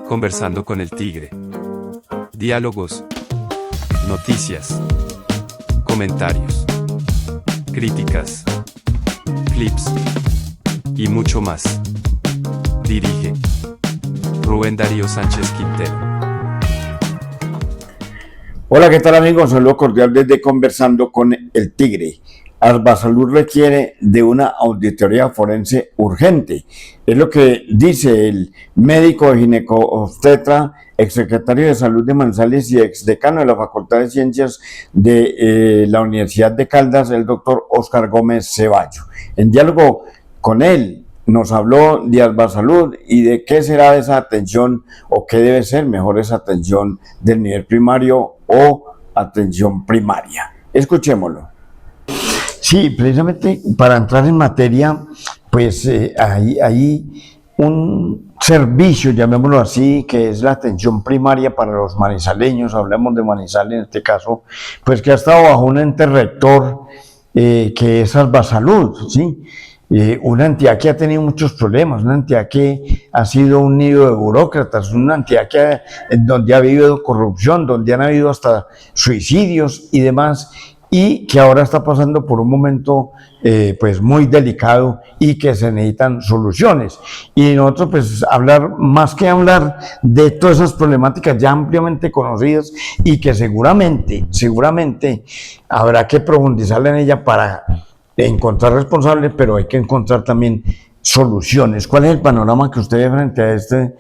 Conversando con el Tigre. Diálogos. Noticias. Comentarios. Críticas. Clips. Y mucho más. Dirige Rubén Darío Sánchez Quintero. Hola, ¿qué tal amigos? Saludo cordial desde Conversando con el Tigre. Arbasalud requiere de una auditoría forense urgente. Es lo que dice el médico ginecobstetra, exsecretario de Salud de Manizales y exdecano de la Facultad de Ciencias de la Universidad de Caldas, el doctor Óscar Gómez Ceballo. En diálogo con él, nos habló de Arbasalud y de qué será esa atención o qué debe ser mejor esa atención del nivel primario o atención primaria. Escuchémoslo. Sí, precisamente para entrar en materia, pues hay un servicio, llamémoslo así, que es la atención primaria para los manizaleños, hablamos de Manizales en este caso, pues que ha estado bajo un ente rector que es Arbasalud, ¿sí? Una entidad que ha tenido muchos problemas, una entidad que ha sido un nido de burócratas, una entidad donde ha habido corrupción, donde han habido hasta suicidios y demás, y que ahora está pasando por un momento pues muy delicado y que se necesitan soluciones. Y nosotros pues más que hablar de todas esas problemáticas ya ampliamente conocidas y que seguramente habrá que profundizar en ella para encontrar responsables, pero hay que encontrar también soluciones. ¿Cuál es el panorama que usted ve frente a esta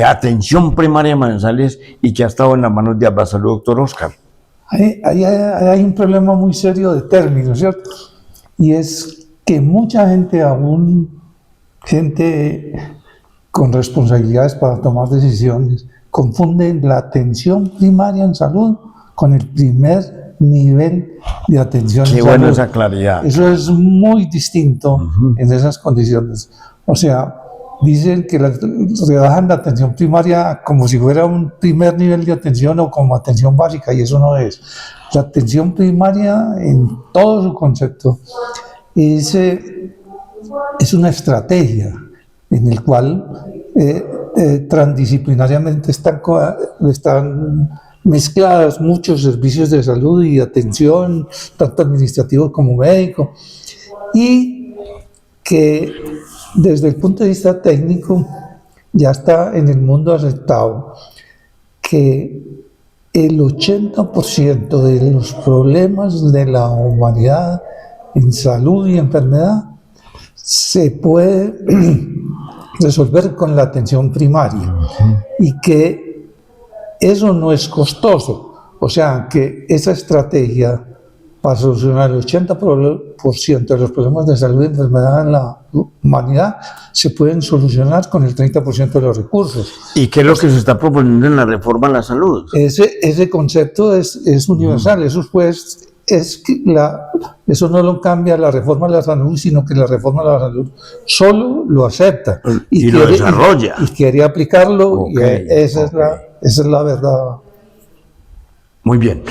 atención primaria de Manizales y que ha estado en las manos de Arbasalud, doctor Óscar? Hay un problema muy serio de términos, ¿cierto? Y es que mucha gente, aún gente con responsabilidades para tomar decisiones, confunden la atención primaria en salud con el primer nivel de atención en salud. Qué buena esa claridad. Eso es muy distinto en esas condiciones. O sea, dicen que rebajan la atención primaria como si fuera un primer nivel de atención o como atención básica, y eso no es. La atención primaria, en todo su concepto, es una estrategia en la cual transdisciplinariamente están mezcladas muchos servicios de salud y atención, tanto administrativo como médico, y que desde el punto de vista técnico ya está en el mundo aceptado que el 80% de los problemas de la humanidad en salud y enfermedad se puede resolver con la atención primaria, y que eso no es costoso. O sea, que esa estrategia para solucionar el 80% de los problemas de salud y enfermedad en la humanidad se pueden solucionar con el 30% de los recursos. ¿Y qué es lo que se está proponiendo en la reforma a la salud? Ese concepto es universal. Eso no lo cambia la reforma a la salud, sino que la reforma a la salud solo lo acepta y lo desarrolla. Y quiere aplicarlo, y esa es la verdad. Muy bien.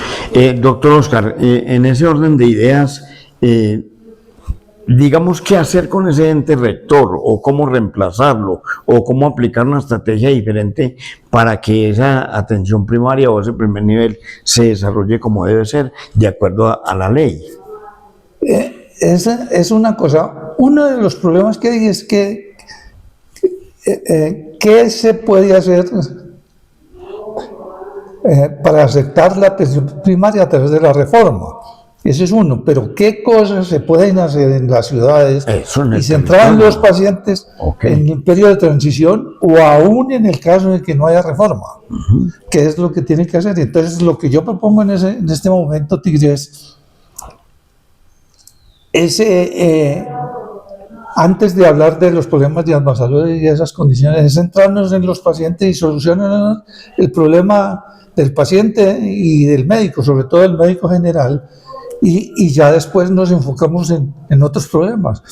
Doctor Óscar, en ese orden de ideas, digamos, ¿qué hacer con ese ente rector? ¿O cómo reemplazarlo? ¿O cómo aplicar una estrategia diferente para que esa atención primaria o ese primer nivel se desarrolle como debe ser, de acuerdo a la ley? Es una cosa. Uno de los problemas que hay es que ¿qué se puede hacer para aceptar la atención primaria a través de la reforma? Ese es uno, pero ¿qué cosas se pueden hacer en las ciudades y centrar en los pacientes en el periodo de transición, o aún en el caso de que no haya reforma? ¿Qué es lo que tiene que hacer? Entonces, lo que yo propongo en este momento, Tigre, antes de hablar de los problemas de Arbasalud y esas condiciones, es centrarnos en los pacientes y solucionar el problema del paciente y del médico, sobre todo el médico general, y ya después nos enfocamos en otros problemas.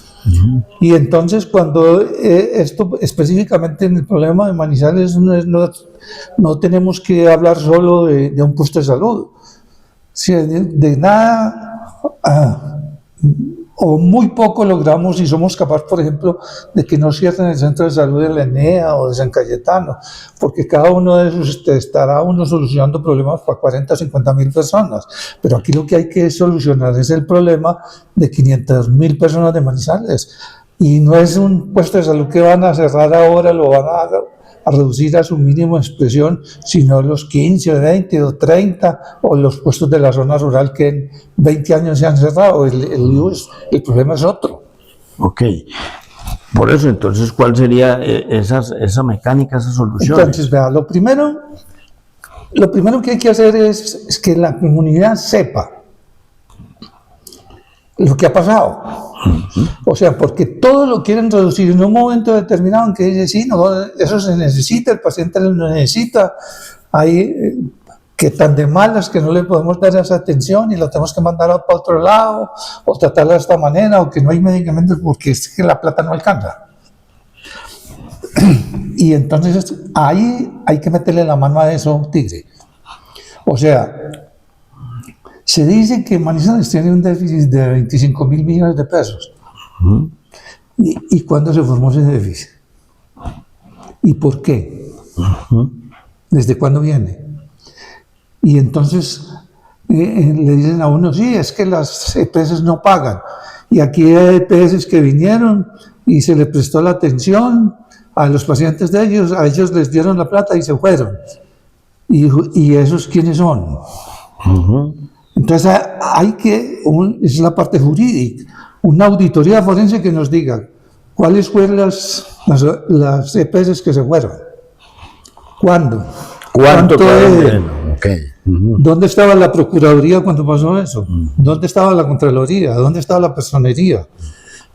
Y entonces, cuando esto específicamente en el problema de Manizales, no tenemos que hablar solo de un puesto de salud. Si de nada o muy poco logramos y somos capaces, por ejemplo, de que no cierren el centro de salud de la ENEA o de San Cayetano, porque cada uno de esos estará uno solucionando problemas para 40 o 50 mil personas. Pero aquí lo que hay que solucionar es el problema de 500.000 personas de Manizales. Y no es un puesto de salud que van a cerrar ahora, lo van a reducir a su mínimo expresión, sino los 15, o 20 o 30, o los puestos de la zona rural que en 20 años se han cerrado. El problema es otro. Ok. Por eso, entonces, ¿cuál sería esa mecánica, esa solución? Entonces, vea, lo primero que hay que hacer es que la comunidad sepa lo que ha pasado. O sea, porque todo lo quieren reducir en un momento determinado en que dice, sí, no, eso se necesita, el paciente lo necesita, hay que tan de malas que no le podemos dar esa atención y lo tenemos que mandar para otro lado, o tratarla de esta manera, o que no hay medicamentos porque es que la plata no alcanza. Y entonces ahí hay que meterle la mano a eso, Tigre. O sea, se dice que Manizales tiene un déficit de 25.000 millones de pesos. ¿Y cuándo se formó ese déficit? ¿Y por qué? ¿Desde cuándo viene? Y entonces le dicen a uno, sí, es que las EPS no pagan. Y aquí hay EPS que vinieron y se les prestó la atención a los pacientes de ellos, a ellos les dieron la plata y se fueron. ¿Y esos quiénes son? Entonces es la parte jurídica, una auditoría forense que nos diga cuáles fueron las EPS que se fueron, cuándo, ¿Cuánto okay. ¿Dónde estaba la Procuraduría cuando pasó eso? ¿Dónde estaba la Contraloría? ¿Dónde estaba la Personería?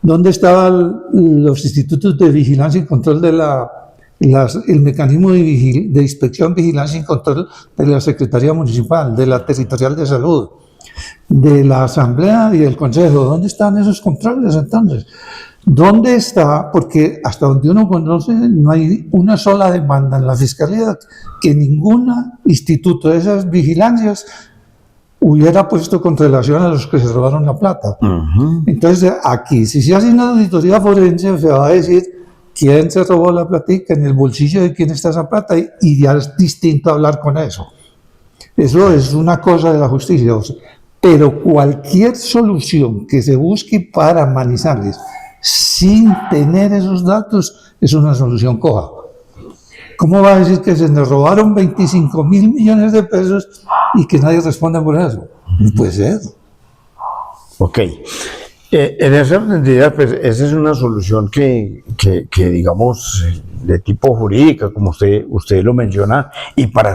¿Dónde estaban los institutos de vigilancia y control el mecanismo de inspección, vigilancia y control de la Secretaría Municipal, de la Territorial de Salud, de la Asamblea y del Consejo? ¿Dónde están esos controles entonces? ¿Dónde está? Porque hasta donde uno conoce no hay una sola demanda en la Fiscalía que ningún instituto de esas vigilancias hubiera puesto con relación a los que se robaron la plata. Entonces aquí, si se hace una auditoría forense, se va a decir quién se robó la platica, en el bolsillo de quién está esa plata, y ya es distinto hablar con eso. Eso es una cosa de la justicia. Pero cualquier solución que se busque para Manizales sin tener esos datos es una solución coja. ¿Cómo va a decir que se nos robaron 25.000 millones de pesos y que nadie responde por eso? No puede ser. Ok. En esa entidad, pues, esa es una solución que digamos, de tipo jurídica, como usted lo menciona, y para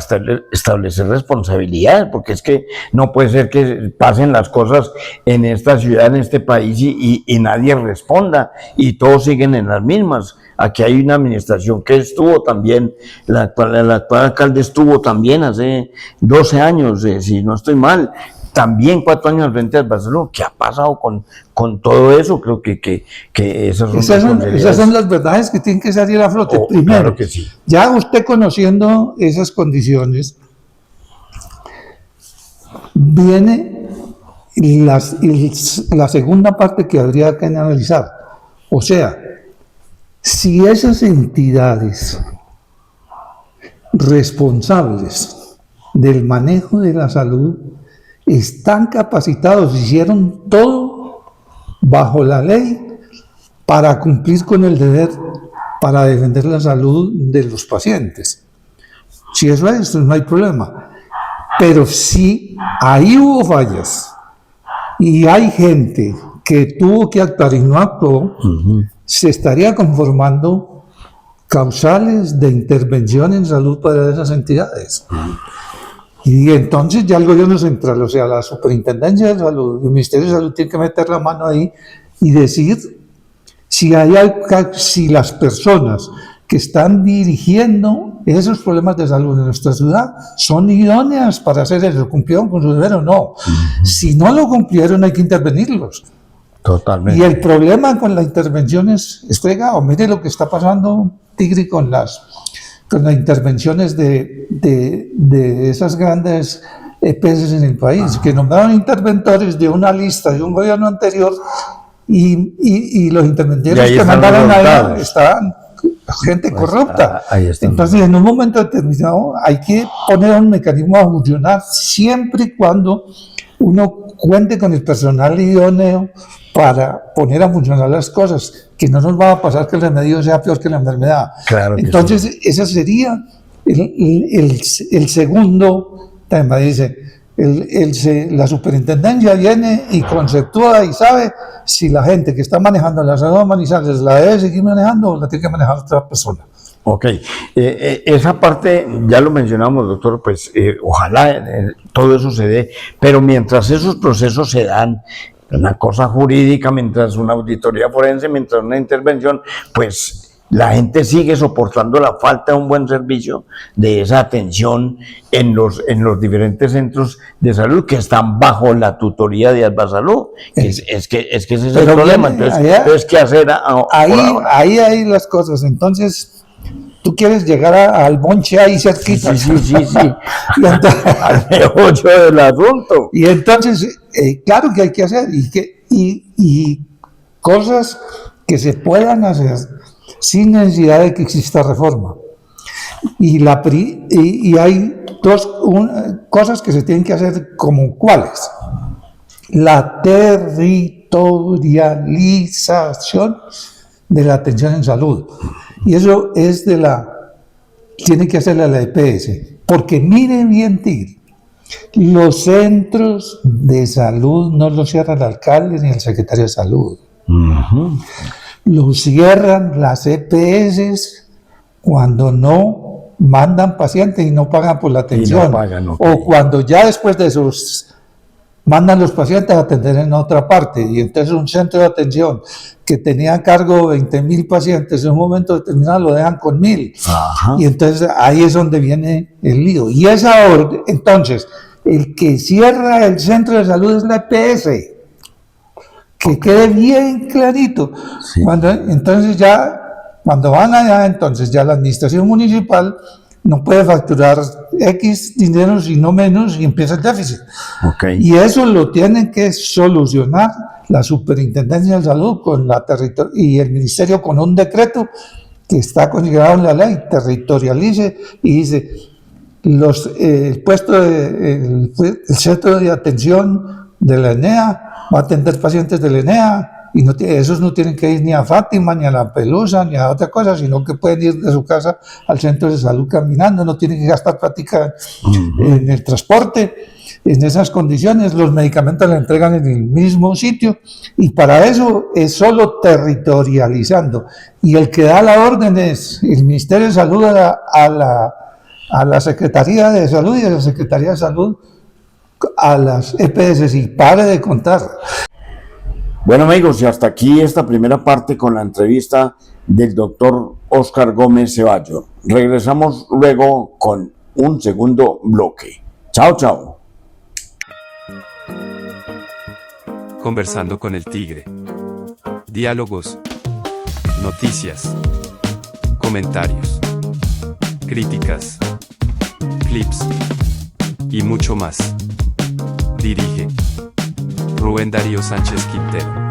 establecer responsabilidades, porque es que no puede ser que pasen las cosas en esta ciudad, en este país, y nadie responda, y todos siguen en las mismas. Aquí hay una administración que estuvo también, el actual alcalde estuvo también hace 12 años, si no estoy mal, también 4 años al frente del Barcelona. ¿Qué ha pasado con todo eso? Creo que esas son las verdades que tienen que salir a flote. Primero, claro que sí. Ya usted conociendo esas condiciones, viene la segunda parte que habría que analizar. O sea, si esas entidades responsables del manejo de la salud están capacitados, hicieron todo bajo la ley para cumplir con el deber, para defender la salud de los pacientes. Si eso es, no hay problema. Pero si ahí hubo fallas y hay gente que tuvo que actuar y no actuó, se estaría conformando causales de intervención en salud para esas entidades. Y entonces ya el gobierno central, o sea, la Superintendencia de Salud, el Ministerio de Salud tiene que meter la mano ahí y decir si las personas que están dirigiendo esos problemas de salud en nuestra ciudad son idóneas para hacer eso, cumplieron con su deber o no. Si no lo cumplieron, hay que intervenirlos. Totalmente. Y el problema con la intervención es fregado. Mire lo que está pasando, Tigre, con las intervenciones de esas grandes EPS en el país, que nombraron interventores de una lista de un gobierno anterior y los Y intermediarios ahí que están mandaron los allá resultados. estaban gente corrupta. Ahí está. Entonces, en un momento determinado, hay que poner un mecanismo a funcionar siempre y cuando uno cuente con el personal idóneo para poner a funcionar las cosas, que no nos va a pasar que el remedio sea peor que la enfermedad. Claro que Entonces, ese sería el segundo tema. Dice, la superintendencia viene y conceptúa y sabe si la gente que está manejando la salud de Manizales la debe seguir manejando o la tiene que manejar otra persona. Ok, esa parte ya lo mencionamos, doctor, pues ojalá todo eso se dé, pero mientras esos procesos se dan, una cosa jurídica, mientras una auditoría forense, mientras una intervención, pues la gente sigue soportando la falta de un buen servicio, de esa atención en los diferentes centros de salud que están bajo la tutoría de Advasalud. Es que ese es el problema. Entonces, ¿qué hacer ahí hay las cosas. Entonces, tú quieres llegar al bonche ahí cerquita. Sí. Y entonces, al meollo del asunto. Y entonces, claro que hay que hacer y cosas que se puedan hacer sin necesidad de que exista reforma. Y hay cosas que se tienen que hacer, como ¿cuáles? La territorialización de la atención en salud. Y eso es tiene que hacerla la EPS. Porque mire bien, Tigre, los centros de salud no los cierra el alcalde ni el secretario de salud. Los cierran las EPS cuando no mandan pacientes y no pagan por la atención. No pagan, okay. O cuando ya después de esos mandan los pacientes a atender en otra parte. Y entonces un centro de atención que tenía a cargo 20,000 pacientes, en un momento determinado lo dejan con 1,000. Ajá. Y entonces ahí es donde viene el lío. Y esa orden, entonces, el que cierra el centro de salud es la EPS. Que quede bien clarito. Sí. Entonces cuando van allá, entonces ya la administración municipal no puede facturar X dinero, sino menos, y empieza el déficit. Okay. Y eso lo tienen que solucionar la Superintendencia de Salud y el Ministerio con un decreto que está considerado en la ley, territorialice y dice, el centro de atención de la ENEA va a atender pacientes de la ENEA, y esos no tienen que ir ni a Fátima, ni a La Pelusa, ni a otra cosa, sino que pueden ir de su casa al centro de salud caminando, no tienen que gastar práctica en el transporte. En esas condiciones, los medicamentos le entregan en el mismo sitio, y para eso es solo territorializando. Y el que da la orden es el Ministerio de Salud a la Secretaría de Salud, y de la Secretaría de Salud a las EPS, y pare de contar. Bueno, amigos, y hasta aquí esta primera parte con la entrevista del doctor Óscar Gómez Ceballos. Regresamos luego con un segundo bloque. Chao. Conversando con el Tigre. Diálogos, noticias, comentarios, críticas, clips y mucho más. Dirige Rubén Darío Sánchez Quintero.